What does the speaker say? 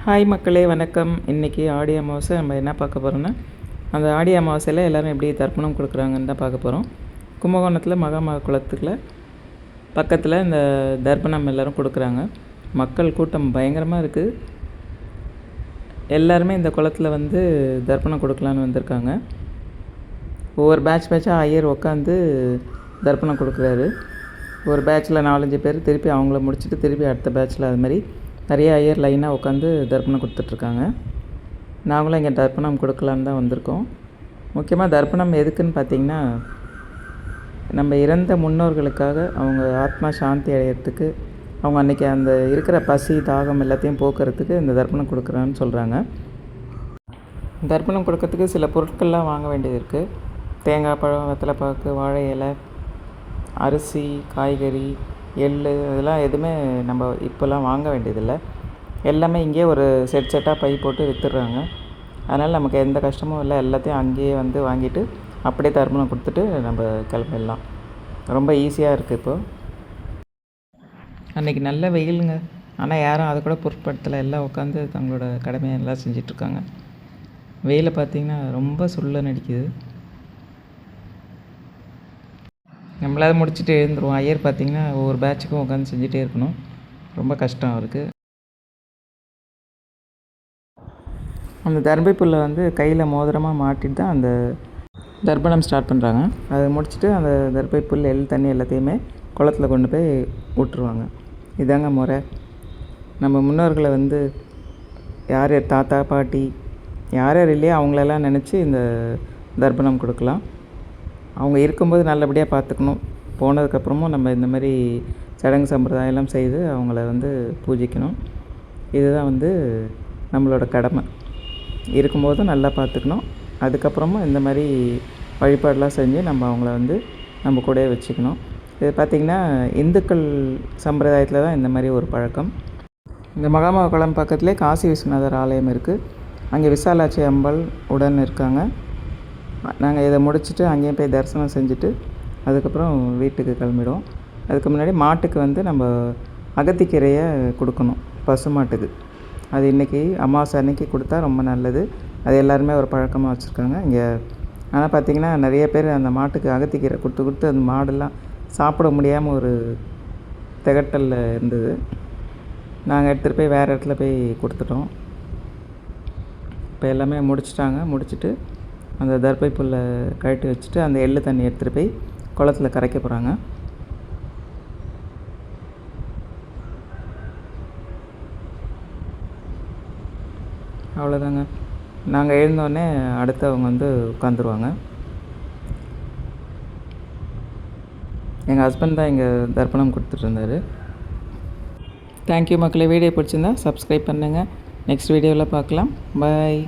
Hi மக்களே, வணக்கம். இன்றைக்கி ஆடி அமாவாசை. நம்ம என்ன பார்க்க போகிறோன்னா, அந்த ஆடி அமாவாசையில் எல்லோரும் எப்படி தர்ப்பணம் கொடுக்குறாங்கன்னு தான் பார்க்க போகிறோம். கும்பகோணத்தில் மகாமக குளத்துக்குள்ள பக்கத்தில் இந்த தர்ப்பணம் எல்லோரும் கொடுக்குறாங்க. மக்கள் கூட்டம் பயங்கரமாக இருக்குது. எல்லாருமே இந்த குளத்தில் வந்து தர்ப்பணம் கொடுக்கலான்னு வந்திருக்காங்க. ஒவ்வொரு பேட்சாக ஐயர் உட்காந்து தர்ப்பணம் கொடுக்குறாரு. ஒரு பேட்சில் 4-5 பேர் திருப்பி அவங்கள முடிச்சுட்டு திருப்பி அடுத்த பேட்சில் அது மாதிரி நிறைய ஐயர் லைனாக உட்காந்து தர்ப்பணம் கொடுத்துட்ருக்காங்க. நாங்களும் இங்கே தர்ப்பணம் கொடுக்கலான்னு தான் வந்திருக்கோம். முக்கியமாக தர்ப்பணம் எதுக்குன்னு பார்த்திங்கன்னா, நம்ம இறந்த முன்னோர்களுக்காக அவங்க ஆத்மா சாந்தி அடையிறதுக்கு, அவங்க அன்றைக்கி அந்த இருக்கிற பசி தாகம் எல்லாத்தையும் போக்குறதுக்கு இந்த தர்ப்பணம் கொடுக்குறான்னு சொல்கிறாங்க. தர்ப்பணம் கொடுக்கறதுக்கு சில பொருட்கள்லாம் வாங்க வேண்டியது இருக்குது. தேங்காய் பழம், வெத்தலைப்பாக்கு, வாழை இலை, அரிசி, காய்கறி, எள், இதெல்லாம் எதுவுமே நம்ம இப்போல்லாம் வாங்க வேண்டியதில்லை. எல்லாமே இங்கேயே ஒரு செட்டாக பை போட்டு விற்றுடுறாங்க. அதனால் நமக்கு எந்த கஷ்டமும் இல்லை. எல்லாத்தையும் அங்கேயே வந்து வாங்கிட்டு அப்படியே தர்ப்பணம் கொடுத்துட்டு நம்ம கிளம்பிடலாம். ரொம்ப ஈஸியாக இருக்குது. இப்போது அன்றைக்கி நல்ல வெயிலுங்க. ஆனால் யாரும் அதை கூட பொருட்படுத்தலை. எல்லாம் உட்காந்து தங்களோட கடமையை எல்லாம் செஞ்சிட்ருக்காங்க. வெயிலை பார்த்திங்கன்னா ரொம்ப சுள்ள நடிக்குது. நம்மளாவது முடிச்சுட்டு எழுந்துருவோம். ஐயர் பார்த்திங்கன்னா ஒவ்வொரு பேட்சுக்கும் உட்காந்து செஞ்சுட்டே இருக்கணும். ரொம்ப கஷ்டம் அவருக்கு. அந்த தர்பை புல்லை வந்து கையில் மோதிரமாக மாட்டிட்டு தான் அந்த தர்ப்பணம் ஸ்டார்ட் பண்ணுறாங்க. அதை முடிச்சுட்டு அந்த தர்பை புல், எள், தண்ணி எல்லாத்தையுமே குளத்தில் கொண்டு போய் விட்டுருவாங்க. இதாங்க முறை. நம்ம முன்னோர்களை வந்து யார் தாத்தா பாட்டி யார் இல்லையோ அவங்களெல்லாம் நினச்சி இந்த தர்ப்பணம் கொடுக்கலாம். அவங்க இருக்கும்போது நல்லபடியாக பார்த்துக்கணும். போனதுக்கப்புறமும் நம்ம இந்த மாதிரி சடங்கு சம்பிரதாயம்லாம் செய்து அவங்கள வந்து பூஜிக்கணும். இதுதான் வந்து நம்மளோட கடமை. இருக்கும்போதும் நல்லா பார்த்துக்கணும். அதுக்கப்புறமும் இந்த மாதிரி வழிபாடெலாம் செஞ்சு நம்ம அவங்கள வந்து நம்ம கூடவே வச்சுக்கணும். இது பார்த்திங்கன்னா இந்துக்கள் சம்பிரதாயத்தில் தான் இந்த மாதிரி ஒரு பழக்கம். இந்த மகாமக குளம் பக்கத்துலேயே காசி விஸ்வநாதர் ஆலயம் இருக்குது. அங்கே விசாலாட்சி அம்பாள் உடன் இருக்காங்க. நாங்கள் இதை முடிச்சுட்டு அங்கேயும் போய் தரிசனம் செஞ்சுட்டு அதுக்கப்புறம் வீட்டுக்கு கிளம்பிடுவோம். அதுக்கு முன்னாடி மாட்டுக்கு வந்து நம்ம அகத்திக்கீரையை கொடுக்கணும், பசு மாட்டுக்கு. அது இன்றைக்கி அமாவாசை அன்றைக்கி கொடுத்தா ரொம்ப நல்லது. அது எல்லாருமே ஒரு பழக்கமாக வச்சுருக்காங்க இங்கே. ஆனால் பார்த்திங்கன்னா நிறைய பேர் அந்த மாட்டுக்கு அகத்திக்கீரை கொடுத்து கொடுத்து அந்த மாடெல்லாம் சாப்பிட முடியாமல் ஒரு திகட்டலில் இருந்தது. நாங்கள் எடுத்துகிட்டு போய் வேறு இடத்துல போய் கொடுத்துட்டோம். இப்போ எல்லாமே முடிச்சிட்டாங்க. முடிச்சுட்டு அந்த தர்பை புல்லை கழட்டி வச்சுட்டு அந்த எள்ளு தண்ணி எடுத்துகிட்டு போய் குளத்தில் கரைக்க போகிறாங்க. அவ்வளோதாங்க. நாங்கள் எழுந்தோடனே அடுத்தவங்க வந்து உட்காந்துருவாங்க. எங்கள் ஹஸ்பண்ட் தான் இங்கே தர்ப்பணம் கொடுத்துட்ருந்தார். தேங்க்யூ மக்களே. வீடியோ பிடிச்சிருந்தா சப்ஸ்கிரைப் பண்ணுங்கள். நெக்ஸ்ட் வீடியோவில் பார்க்கலாம். பாய்.